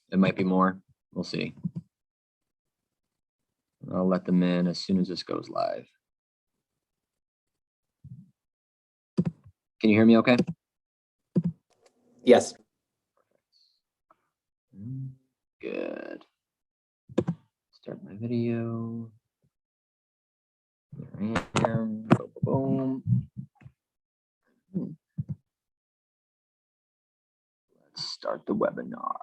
It might be more. We'll see. I'll let them in as soon as this goes live. Can you hear me okay? Yes. Good. Start my video. There I am. Boom, boom, boom. Let's start the webinar.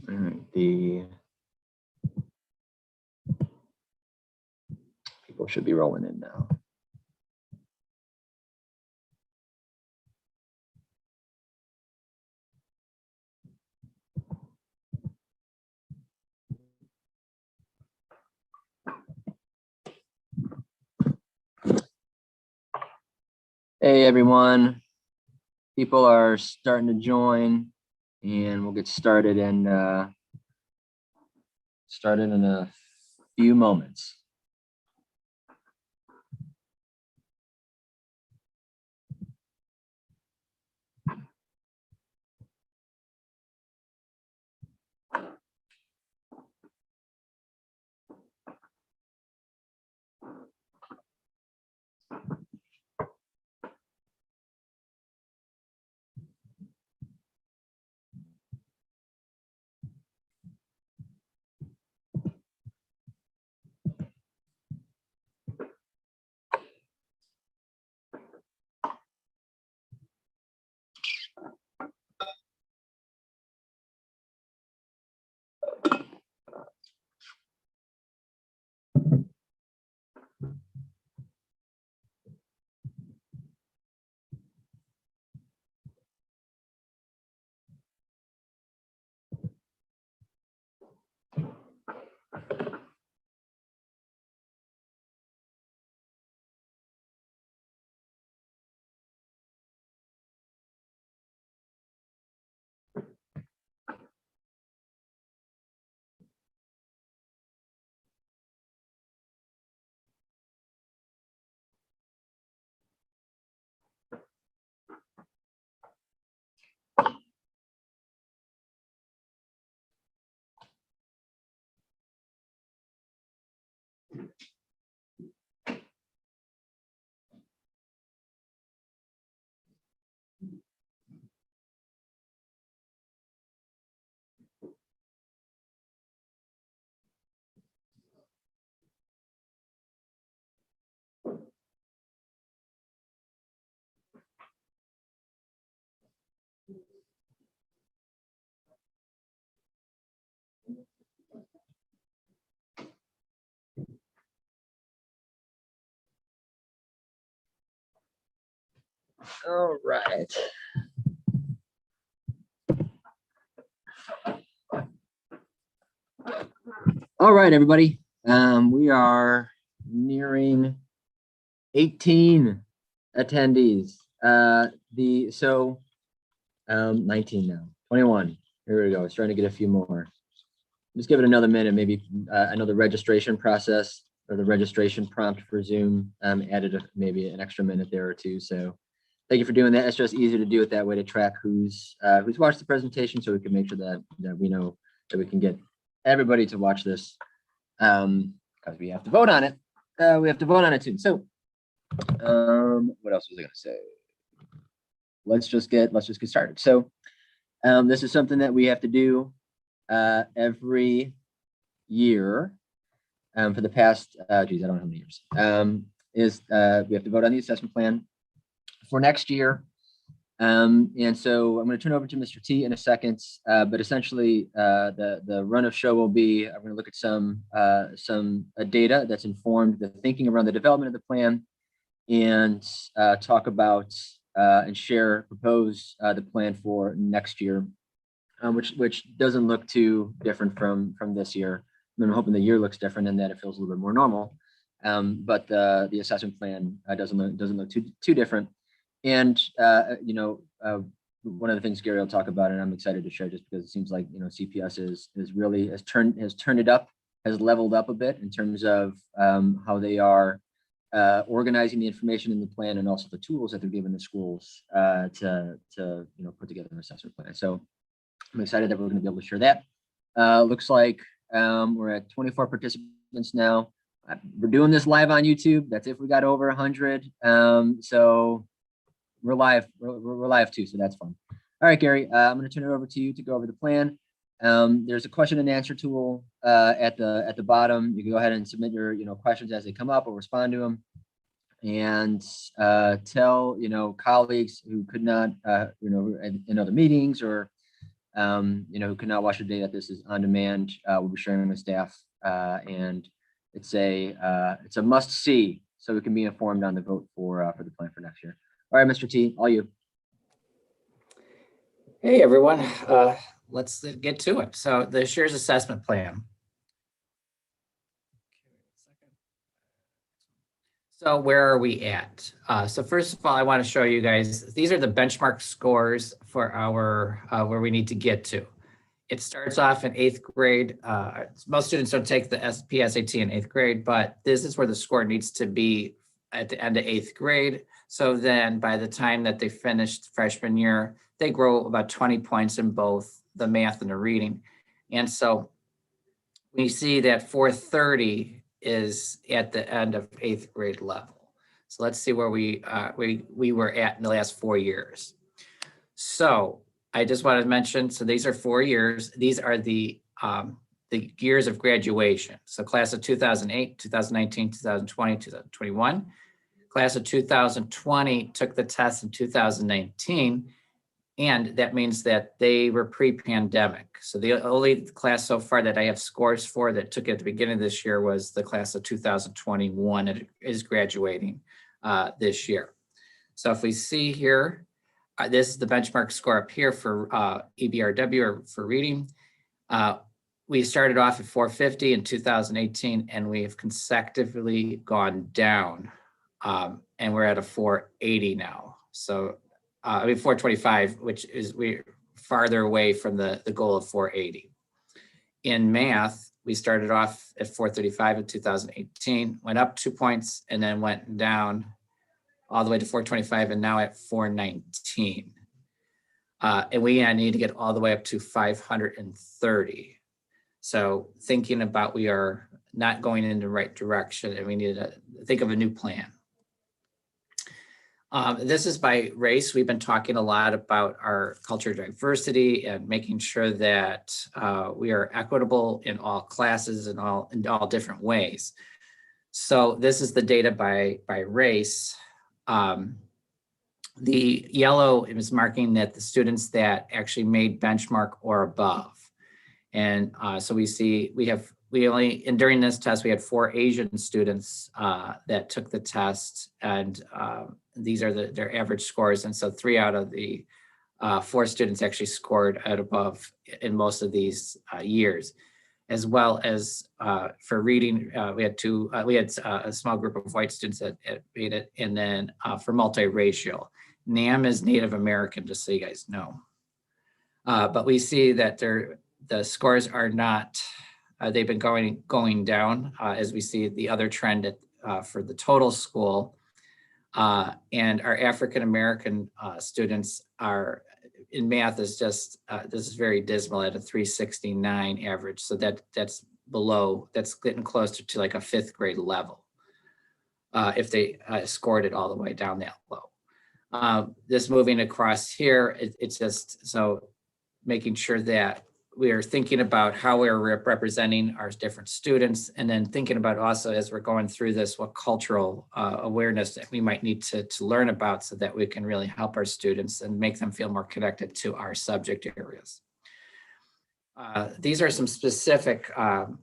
All right, the people should be rolling in now. Hey everyone, people are starting to join, and we'll get started in a few moments. All right. All right, everybody. We are nearing 18 attendees. 19 now, 21. Here we go. It's trying to get a few more. Just give it another minute. Maybe I know the registration process or the registration prompt for Zoom added maybe an extra minute there or two. So thank you for doing that. It's just easier to do it that way to track who's watched the presentation, so we can make sure that we know that we can get everybody to watch this, because we have to vote on it. We have to vote on it too. So what else was I going to say? Let's just get started. So this is something that we have to do every year for the past, geez, I don't know how many years, we have to vote on the assessment plan for next year. And so I'm going to turn over to Mr. T in a second, but essentially the run of show will be, I'm going to look at some data that's informed the thinking around the development of the plan, and talk about and propose the plan for next year, which doesn't look too different from this year. I'm hoping the year looks different and that it feels a little bit more normal, but the assessment plan doesn't look too different. And one of the things Gary will talk about, and I'm excited to share, just because it seems like CPS has turned it up has leveled up a bit in terms of how they are organizing the information in the plan and also the tools that they're giving the schools to put together an assessment plan. So I'm excited that we're going to be able to share that. Looks like we're at 24 participants now. We're doing this live on YouTube. That's if we got over 100. So we're live. We're live too, so that's fun. All right, Gary, I'm going to turn it over to you to go over the plan. There's a question and answer tool at the bottom. You can go ahead and submit your questions as they come up or respond to them, and tell colleagues who could not in other meetings or who could not watch the day that this is on demand. We'll be sharing with staff, and it's a must see, so we can be informed on the vote for the plan for next year. All right, Mr. T, all you. Hey, everyone. Let's get to it. So the Schurz assessment plan. So where are we at? So first of all, I want to show you guys, these are the benchmark scores for our where we need to get to. It starts off in 8th grade. Most students don't take the PSAT in 8th grade, but this is where the score needs to be at the end of 8th grade. So then by the time that they finished freshman year, they grow about 20 points in both the math and the reading. And so we see that 430 is at the end of 8th grade level. So let's see where we were at in the last 4 years. So I just want to mention, so these are 4 years. These are the years of graduation. So class of 2008, 2019, 2020, 2021. Class of 2020 took the test in 2019. And that means that they were pre-pandemic. So the only class so far that I have scores for that took it at the beginning of this year was the class of 2021 that is graduating this year. So if we see here, this is the benchmark score up here for EBRW or for reading. We started off at 450 in 2018 and we have consecutively gone down and we're at a 480 now. So 425, which is we're farther away from the goal of 480. In math, we started off at 435 in 2018, went up 2 points, and then went down all the way to 425, and now at 419. And we need to get all the way up to 530. So thinking about we are not going in the right direction, and we need to think of a new plan. This is by race. We've been talking a lot about our culture diversity and making sure that we are equitable in all classes and in all different ways. So this is the data by race. The yellow is marking that the students that actually made benchmark or above. And so we see during this test, we had 4 Asian students that took the test, and these are their average scores. And so 3 out of the 4 students actually scored at above in most of these years, as well as for reading, we had a small group of white students that made it. And then for multiracial, NAM is Native American, just so you guys know. But we see that the scores are not, they've been going down as we see the other trend for the total school. And our African-American students are in math is just, this is very dismal at a 369 average. So that's getting closer to like a 5th grade level if they scored it all the way down that low. This moving across here, it's just so making sure that we are thinking about how we're representing our different students, and then thinking about also as we're going through this, what cultural awareness that we might need to learn about so that we can really help our students and make them feel more connected to our subject areas. These are some specific call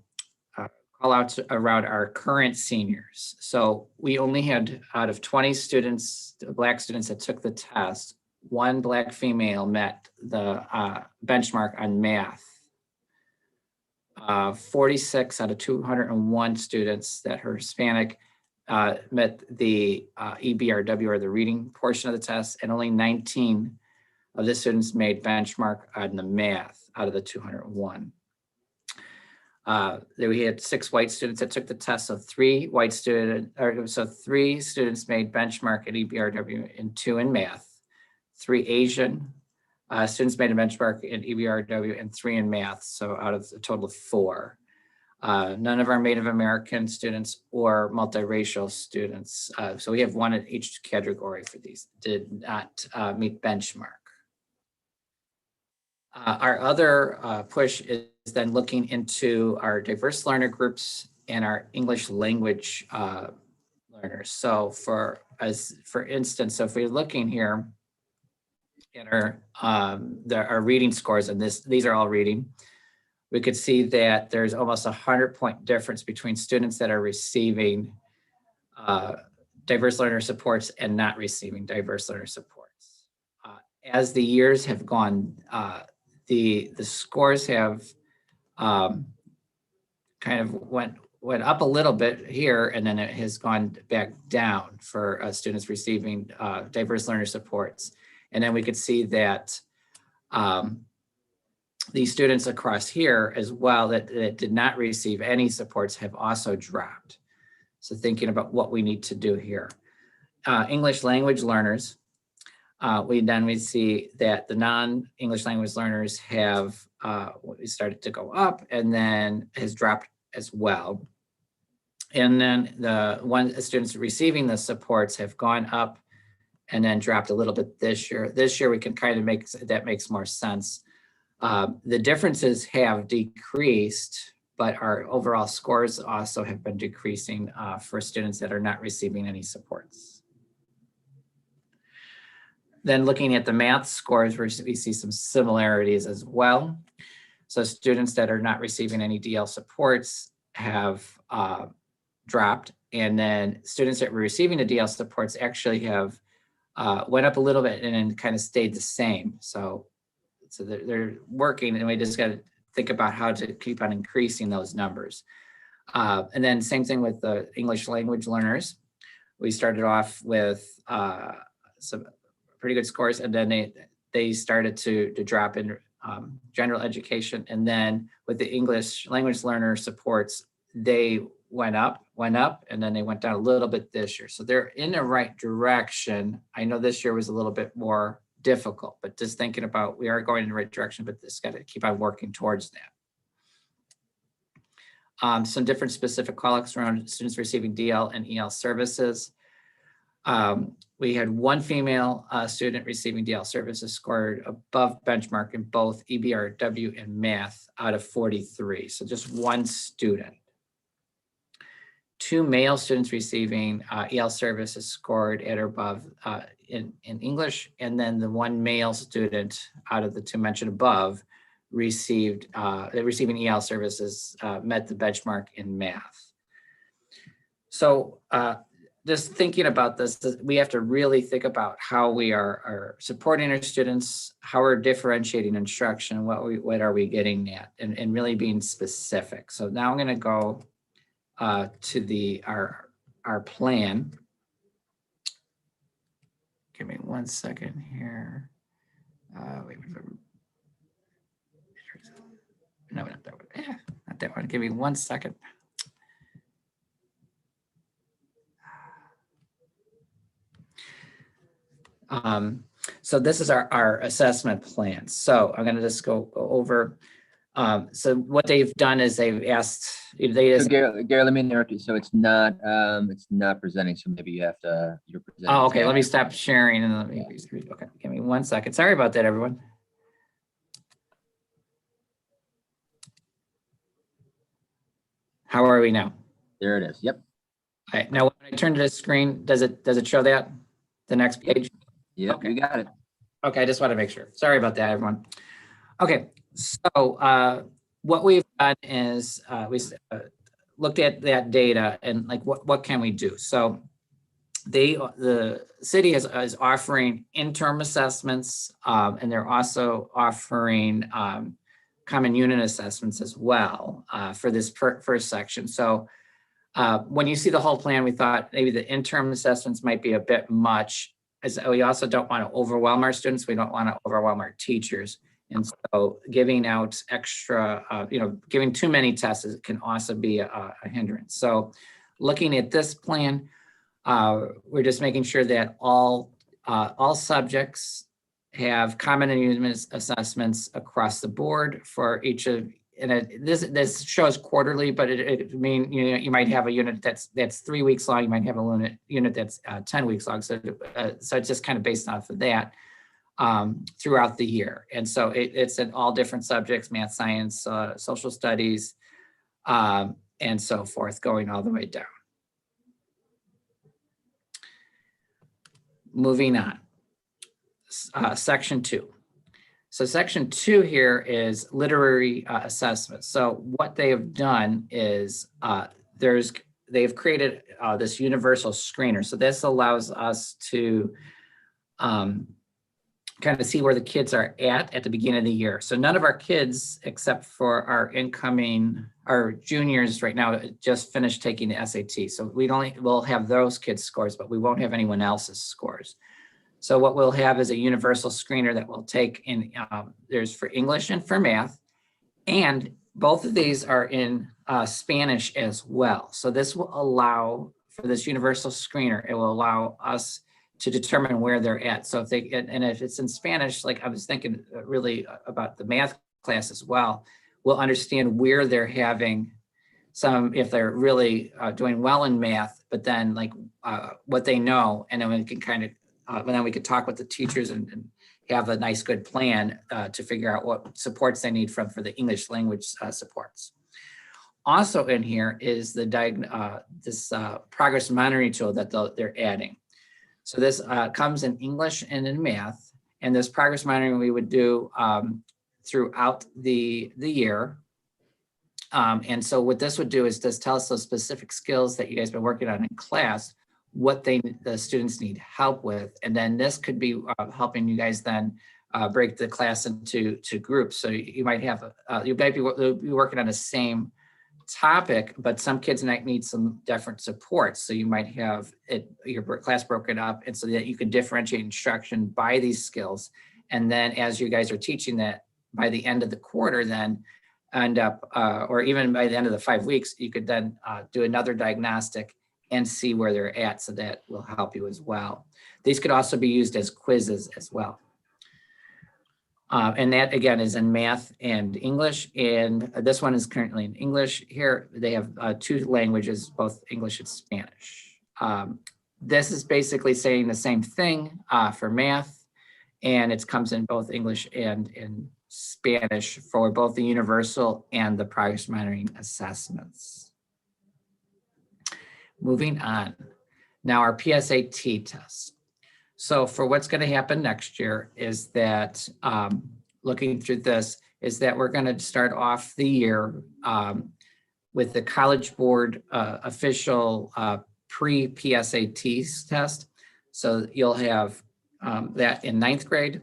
outs around our current seniors. So we only had, out of 20 students, Black students that took the test, 1 Black female met the benchmark on math. 46 out of 201 students that are Hispanic met the EBRW or the reading portion of the test, and only 19 of the students made benchmark on the math out of the 201. There we had 6 white students that took the test, so 3 students made benchmark at EBRW and 2 in math. 3 Asian students made a benchmark in EBRW and 3 in math, so out of a total of 4. None of our Native American students or multiracial students, so we have 1 in each category for these, did not meet benchmark. Our other push is then looking into our diverse learner groups and our English language learners. So for instance, so if we're looking here at our reading scores, and these are all reading, we could see that there's almost 100-point difference between students that are receiving diverse learner supports and not receiving diverse learner supports. As the years have gone, the scores have kind of went up a little bit here, and then it has gone back down for students receiving diverse learner supports. And then we could see that these students across here as well that did not receive any supports have also dropped. So thinking about what we need to do here. English language learners, we see that the non-English language learners have started to go up and then has dropped as well. And then the students receiving the supports have gone up and then dropped a little bit this year. This year we can kind of that makes more sense. The differences have decreased, but our overall scores also have been decreasing for students that are not receiving any supports. Then looking at the math scores, we see some similarities as well. So students that are not receiving any DL supports have dropped, and then students that were receiving the DL supports actually have went up a little bit and then kind of stayed the same. So they're working, and we just got to think about how to keep on increasing those numbers. And then same thing with the English language learners. We started off with some pretty good scores, and then they started to drop in general education. And then with the English language learner supports, they went up, and then they went down a little bit this year. So they're in the right direction. I know this year was a little bit more difficult, but just thinking about, we are going in the right direction, but this got to keep on working towards that. Some different specific call-outs around students receiving DL and EL services. We had 1 female student receiving DL services scored above benchmark in both EBRW and math out of 43. So just 1 student. 2 male students receiving EL services scored at or above in English, and then the 1 male student out of the 2 mentioned above receiving EL services met the benchmark in math. So just thinking about this, we have to really think about how we are supporting our students, how we're differentiating instruction, what are we getting at, and really being specific. So now I'm going to go to our plan. Give me 1 second here. Wait, no, not that one. Yeah, not that one. Give me 1 second. So this is our assessment plan. So I'm going to just go over. So what they've done is they've asked. So Gary, let me interrupt you. So it's not presenting. So maybe you have to. You're presenting. Oh, okay. Let me stop sharing and let me. Yeah. Okay, give me 1 second. Sorry about that, everyone. How are we now? There it is. Yep. All right. Now, when I turn to the screen, does it show that the next page? Yep. Okay. You got it. Okay, I just want to make sure. Sorry about that, everyone. Okay, so what we've done is we looked at that data and like what can we do? So the city is offering interim assessments, and they're also offering common unit assessments as well for this first section. So when you see the whole plan, we thought maybe the interim assessments might be a bit much, as we also don't want to overwhelm our students. We don't want to overwhelm our teachers. And so giving out extra, giving too many tests can also be a hindrance. So looking at this plan, we're just making sure that all subjects have common and unanimous assessments across the board for each of, and this shows quarterly, but it mean, you might have a unit that's 3 weeks long. You might have a unit that's 10 weeks long. So it's just kind of based off of that throughout the year. And so it's in all different subjects, math, science, social studies, and so forth, going all the way down. Moving on, section 2. So section 2 here is literary assessment. So what they have done is they've created this universal screener. So this allows us to kind of see where the kids are at the beginning of the year. So none of our kids, except for our juniors right now, just finished taking the SAT. So we'll have those kids' scores, but we won't have anyone else's scores. So what we'll have is a universal screener that we'll take in, there's for English and for math, and both of these are in Spanish as well. So this will allow, for this universal screener, it will allow us to determine where they're at. So if it's in Spanish, like I was thinking really about the math class as well, we'll understand where they're having if they're really doing well in math, but then what they know, and then we can kind of, then we could talk with the teachers and have a nice, good plan to figure out what supports they need for the English language supports. Also in here is this progress monitoring tool that they're adding. So this comes in English and in math, and this progress monitoring we would do throughout the year. And so what this would do is just tell us those specific skills that you guys have been working on in class, what the students need help with. And then this could be helping you guys then break the class into groups. So you might have, you might be working on the same topic, but some kids might need some different supports. So you might have your class broken up, and so that you can differentiate instruction by these skills. And then as you guys are teaching that, by the end of the quarter, then end up, or even by the end of the 5 weeks, you could then do another diagnostic and see where they're at. So that will help you as well. These could also be used as quizzes as well. And that again is in math and English. And this one is currently in English. Here they have 2 languages, both English and Spanish. This is basically saying the same thing for math, and it comes in both English and in Spanish for both the universal and the progress monitoring assessments. Moving on. Now our PSAT test. So for what's going to happen next year is that, looking through this, is that we're going to start off the year with the College Board official pre-PSAT test. So you'll have that in 9th grade.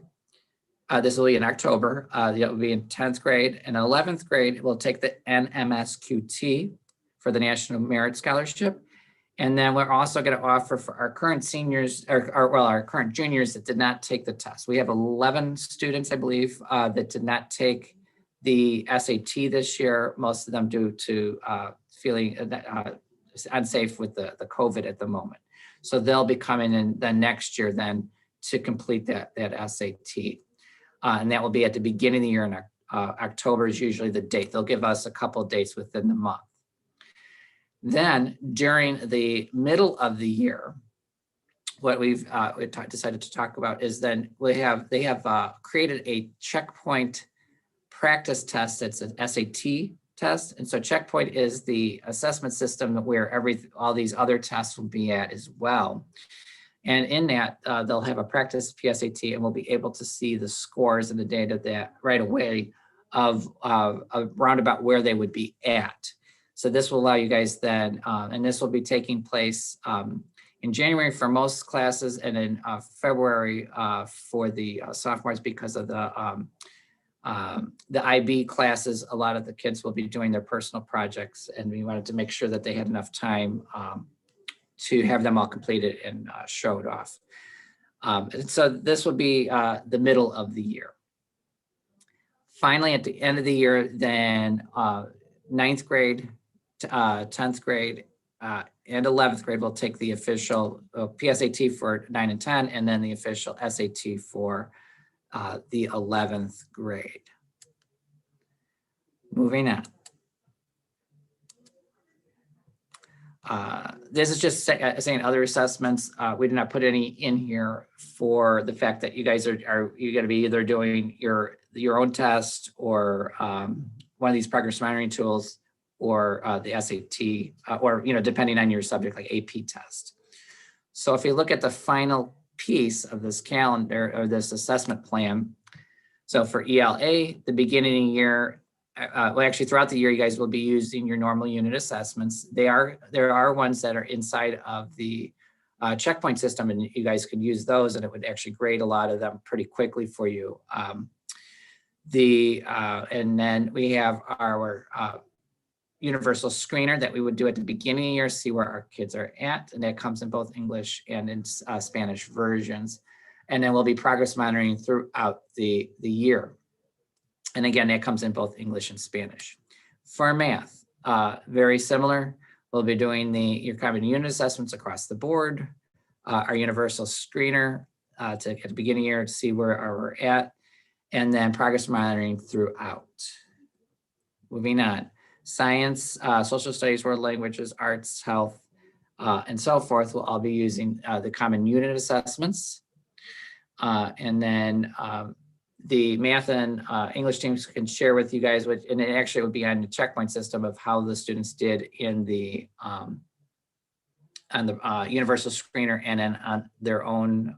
This will be in October. It will be in 10th grade. And 11th grade, we'll take the NMSQT for the National Merit Scholarship. And then we're also going to offer for our current seniors, our current juniors that did not take the test. We have 11 students, I believe, that did not take the SAT this year. Most of them due to feeling unsafe with the COVID at the moment. So they'll be coming in then next year then to complete that SAT. And that will be at the beginning of the year, and October is usually the date. They'll give us a couple of dates within the month. Then during the middle of the year, what we've decided to talk about is then they have created a checkpoint practice test. It's an SAT test. And so checkpoint is the assessment system where all these other tests will be at as well. And in that, they'll have a practice PSAT, and we'll be able to see the scores and the data that right away of around about where they would be at. So this will allow you guys then, and this will be taking place in January for most classes, and in February for the sophomores because of the IB classes. A lot of the kids will be doing their personal projects, and we wanted to make sure that they had enough time to have them all completed and showed off. And so this will be the middle of the year. Finally, at the end of the year, then ninth grade, 10th grade, and 11th grade will take the official PSAT for 9 and 10, and then the official SAT for the 11th grade. Moving on. This is just saying other assessments. We did not put any in here for the fact that you guys are you're going to be either doing your own test or one of these progress monitoring tools or the SAT or depending on your subject like AP test. So if you look at the final piece of this calendar or this assessment plan, so for ELA, the beginning of the year, well, actually throughout the year, you guys will be using your normal unit assessments. There are ones that are inside of the checkpoint system, and you guys could use those, and it would actually grade a lot of them pretty quickly for you. And then we have our universal screener that we would do at the beginning of the year, see where our kids are at, and that comes in both English and in Spanish versions. And then we'll be progress monitoring throughout the year. And again, that comes in both English and Spanish. For math, very similar. We'll be doing your common unit assessments across the board, our universal screener at the beginning of the year to see where we're at, and then progress monitoring throughout. Moving on, science, social studies, world languages, arts, health, and so forth will all be using the common unit assessments. And then the math and English teams can share with you guys, and it actually would be on the checkpoint system of how the students did in the on the universal screener and then on their own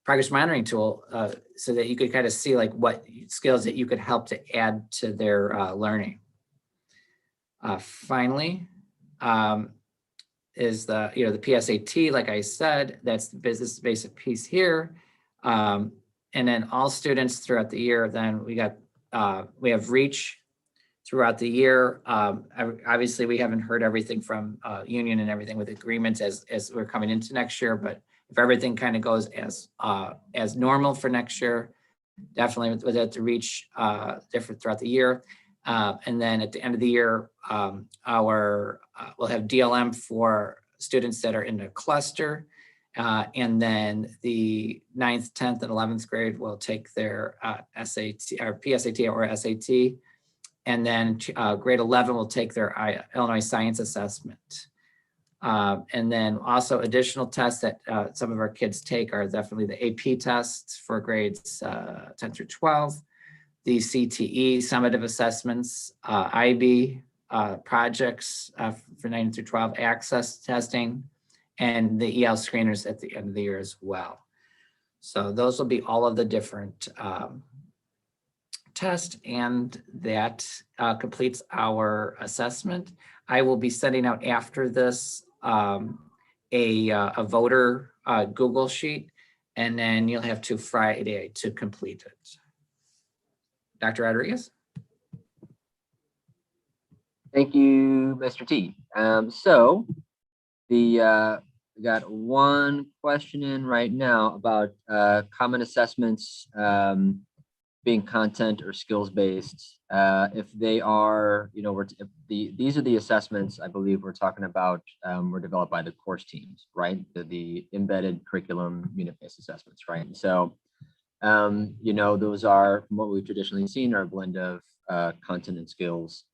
progress monitoring tool, so that you could kind of see like what skills that you could help to add to their learning. Finally, is the the PSAT, like I said, that's the business basic piece here. And then all students throughout the year, then we have reach throughout the year. Obviously, we haven't heard everything from union and everything with agreements as we're coming into next year, but if everything kind of goes as normal for next year, definitely with that to reach different throughout the year. And then at the end of the year, we'll have DLM for students that are in a cluster. And then the 9th, 10th, and 11th grade will take their SAT or PSAT or SAT. And then grade 11 will take their Illinois Science Assessment. And then also additional tests that some of our kids take are definitely the AP tests for grades 10 through 12, the CTE summative assessments, IB projects for 9 through 12, access testing, and the EL screeners at the end of the year as well. So those will be all of the different tests, and that completes our assessment. I will be sending out after this a voter Google sheet, and then you'll have to Friday to complete it. Dr. Rodriguez? Thank you, Mr. T. So we got one question in right now about common assessments being content or skills based. If they are, these are the assessments I believe we're talking about were developed by the course teams, right? The embedded curriculum unit-based assessments, right? And so, those are, from what we've traditionally seen, are a blend of content and skills,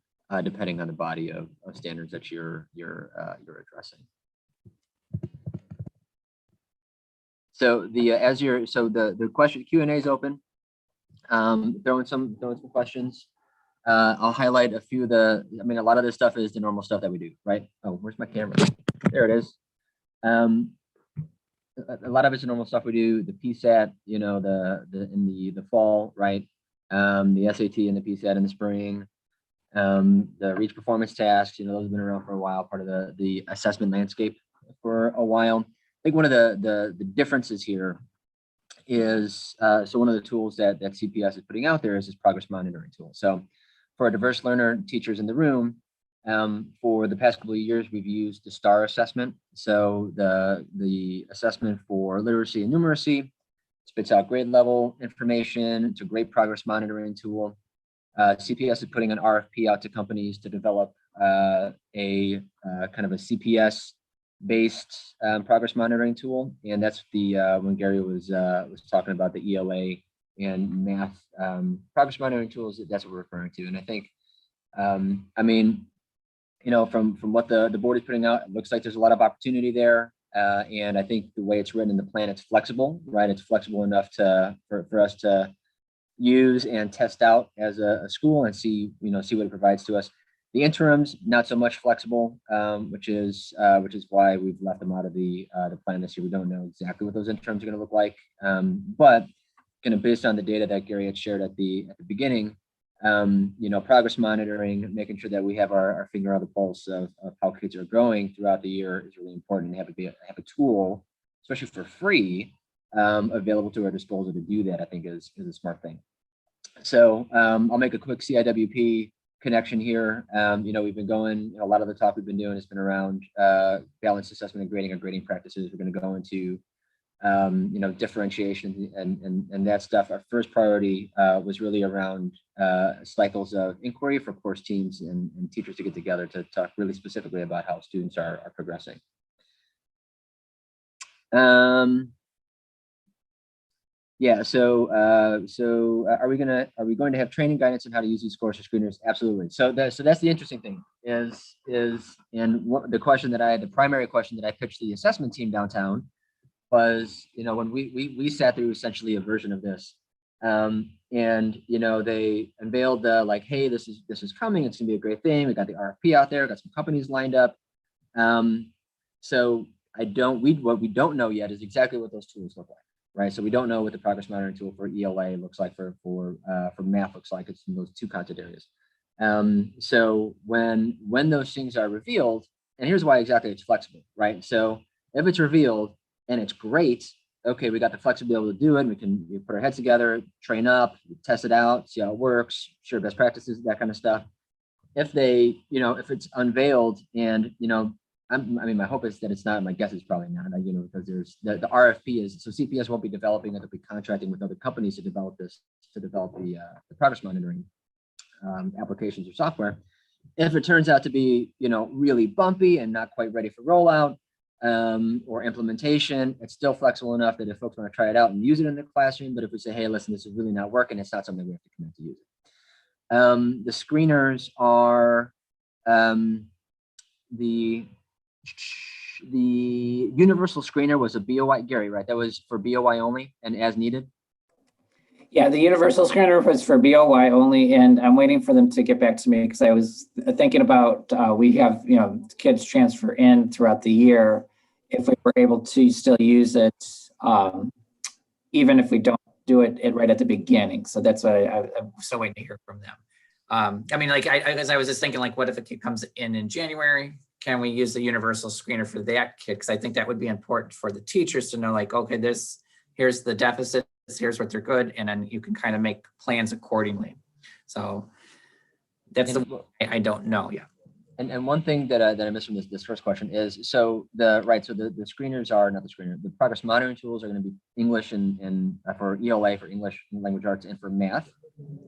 depending on the body of standards that you're addressing. So the question Q&A is open. Throwing some questions. I'll highlight a few of a lot of this stuff is the normal stuff that we do, right? Oh, where's my camera? There it is. A lot of it's the normal stuff we do. The PSAT, in the fall, right? The SAT and the PSAT in the spring. The reach performance tasks, those have been around for a while, part of the assessment landscape for a while. I think one of the differences here is, so one of the tools that CPS is putting out there is this progress monitoring tool. So for diverse learner teachers in the room, for the past couple of years, we've used the STAR assessment. So the assessment for literacy and numeracy spits out grade level information. It's a great progress monitoring tool. CPS is putting an RFP out to companies to develop a kind of a CPS based progress monitoring tool. And that's the when Gary was talking about the ELA and math progress monitoring tools, that's what we're referring to. And I think, I mean, you know, from what the board is putting out, it looks like there's a lot of opportunity there. And I think the way it's written in the plan, it's flexible, right? It's flexible enough for us to use and test out as a school and see what it provides to us. The interims, not so much flexible, which is why we've left them out of the plan this year. We don't know exactly what those interims are going to look like, but kind of based on the data that Gary had shared at the beginning, progress monitoring, making sure that we have our finger on the pulse of how kids are growing throughout the year is really important. And have a tool, especially for free, available to our disposal to do that, I think is a smart thing. So I'll make a quick CIWP connection here. We've been going, a lot of the talk we've been doing has been around balanced assessment and grading or grading practices. We're going to go into differentiation and that stuff. Our first priority was really around cycles of inquiry for course teams and teachers to get together to talk really specifically about how students are progressing. Yeah, so are we going to have training guidance on how to use these scores for screeners? Absolutely. So that's the interesting thing the primary question that I pitched the assessment team downtown was, when we sat through essentially a version of this, and they unveiled the hey, this is coming, it's gonna be a great thing. We got the RFP out there, got some companies lined up. So what we don't know yet is exactly what those tools look like. Right, so we don't know what the progress monitoring tool for ELA looks like, for math looks like. It's in those two content areas. So when those things are revealed, and here's why exactly it's flexible, right? So if it's revealed and it's great, okay, we got the flexibility to do it. We can put our heads together, train up, test it out, see how it works, share best practices, that kind of stuff. If if it's unveiled and my hope is that it's not. My guess is probably not. Because there's the RFP is, so CPS won't be developing it. They'll be contracting with other companies to develop the progress monitoring applications or software. If it turns out to be really bumpy and not quite ready for rollout or implementation, it's still flexible enough that if folks want to try it out and use it in the classroom. But if we say, hey, listen, this is really not working, it's not something we have to commit to use it. The screeners are the universal screener was a BOI, Gary, right? That was for BOI only and as needed. Yeah, the universal screener was for BOY only, and I'm waiting for them to get back to me because I was thinking about we have kids transfer in throughout the year. If we were able to still use it, even if we don't do it right at the beginning. So that's why I'm still waiting to hear from them. As I was just thinking, what if a kid comes in January? Can we use the universal screener for that kid? Because I think that would be important for the teachers to know, okay, here's the deficits, here's what they're good, and then you can kind of make plans accordingly. So that's I don't know yet. And one thing that I missed from this first question is, the screeners are not the screener. The progress monitoring tools are going to be English and for ELA, for English language arts, and for math.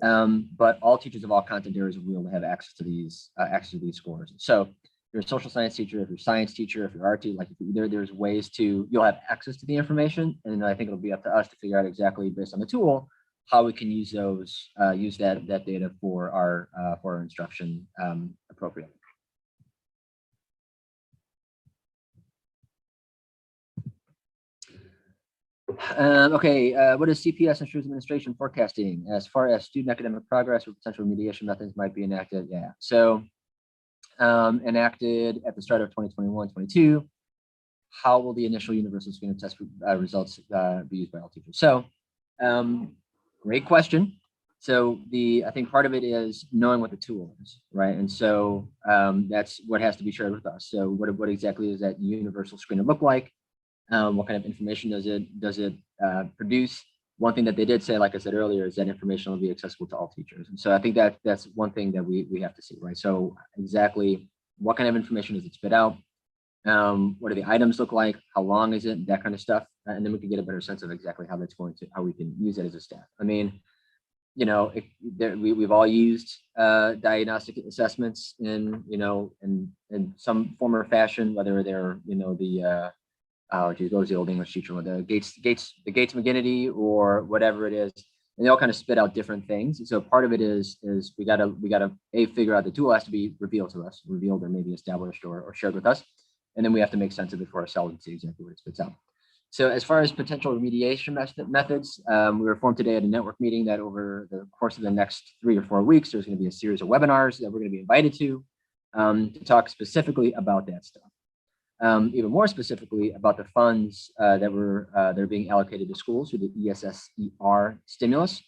But all teachers of all content areas will be able to have access to these scores. So if you're a social science teacher, if you're a science teacher, if you're RT, there's ways you'll have access to the information. And I think it'll be up to us to figure out exactly based on the tool, how we can use that data for our instruction appropriately. What is CPS and Schurz administration forecasting as far as student academic progress or potential remediation methods might be enacted? Yeah, so enacted at the start of 2021-22. How will the initial universal screener test results be used by all teachers? So great question. So I think part of it is knowing what the tool is, right? And so that's what has to be shared with us. So what exactly does that universal screener look like? What kind of information does it produce? One thing that they did say, like I said earlier, is that information will be accessible to all teachers. And so I think that's one thing that we have to see, right? So exactly what kind of information does it spit out? What do the items look like? How long is it? That kind of stuff. And then we can get a better sense of exactly how that's going to, how we can use it as a staff. I mean, you know, we've all used diagnostic assessments in, you know, in some form or fashion, whether they're, you know, the, oh geez, what was the old English teacher with the Gates McGinnity or whatever it is. And they all kind of spit out different things. So part of it is we gotta figure out the tool has to be revealed to us, revealed or maybe established or shared with us. And then we have to make sense of it for ourselves and see exactly what it spits out. So as far as potential remediation methods, we were informed today at a network meeting that over the course of the next 3 or 4 weeks, there's going to be a series of webinars that we're going to be invited to talk specifically about that stuff. Even more specifically about the funds that are being allocated to schools through the ESSER stimulus.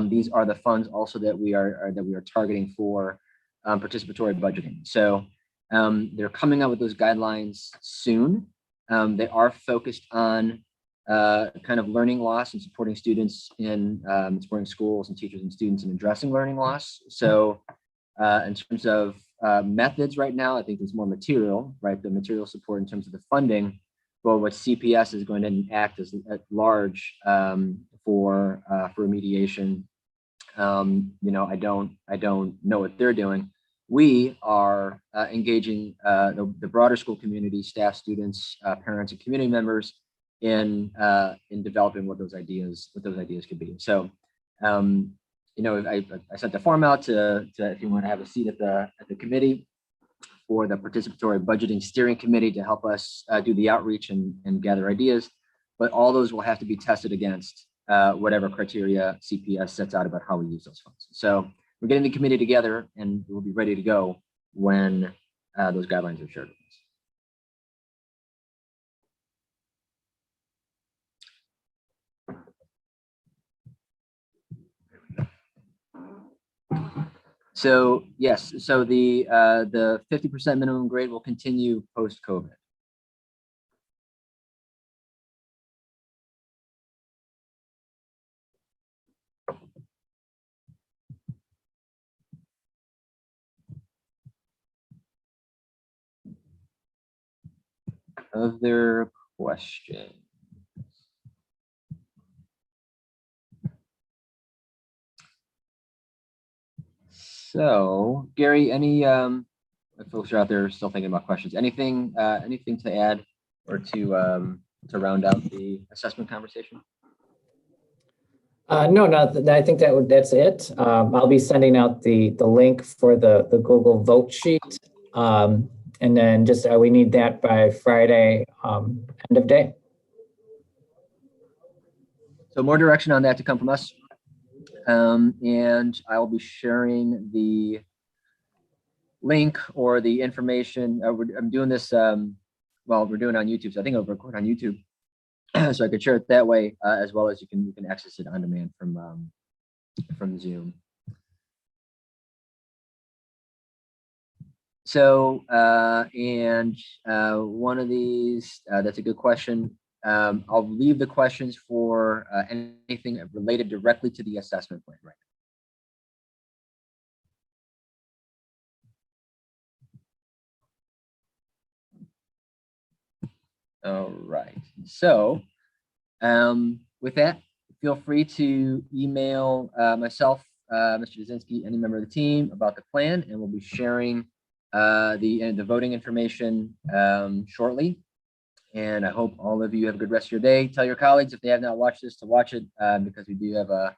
These are the funds also that we are targeting for participatory budgeting. So they're coming out with those guidelines soon. They are focused on kind of learning loss and supporting students in supporting schools and teachers and students in addressing learning loss. So in terms of methods right now, I think there's more material, right? The material support in terms of the funding, but what CPS is going to act as at large for remediation. You know, I don't know what they're doing. We are engaging the broader school community, staff, students, parents, and community members in developing what those ideas could be. So, you know, I sent the form out to if you want to have a seat at the committee for the participatory budgeting steering committee to help us do the outreach and gather ideas. But all those will have to be tested against whatever criteria CPS sets out about how we use those funds. So we're getting the committee together and we'll be ready to go when those guidelines are shared with us. So yes, so the 50% minimum grade will continue post-COVID. Other questions? So Gary, any folks are out there still thinking about questions? Anything to add or to round out the assessment conversation? No, I think that's it. I'll be sending out the link for the Google vote sheet. And then just we need that by Friday, end of day. So more direction on that to come from us. And I will be sharing the link or the information. I'm doing this, well, we're doing it on YouTube. So I think I'll record on YouTube. So I could share it that way, as well as you can access it on demand from Zoom. So, one of these, that's a good question. I'll leave the questions for anything related directly to the assessment plan right now. All right. So with that, feel free to email myself, Mr. Jasinski, any member of the team about the plan, and we'll be sharing the voting information shortly. And I hope all of you have a good rest of your day. Tell your colleagues if they have not watched this to watch it, because we do have a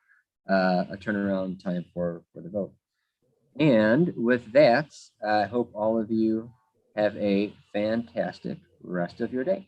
turnaround time for the vote. And with that, I hope all of you have a fantastic rest of your day.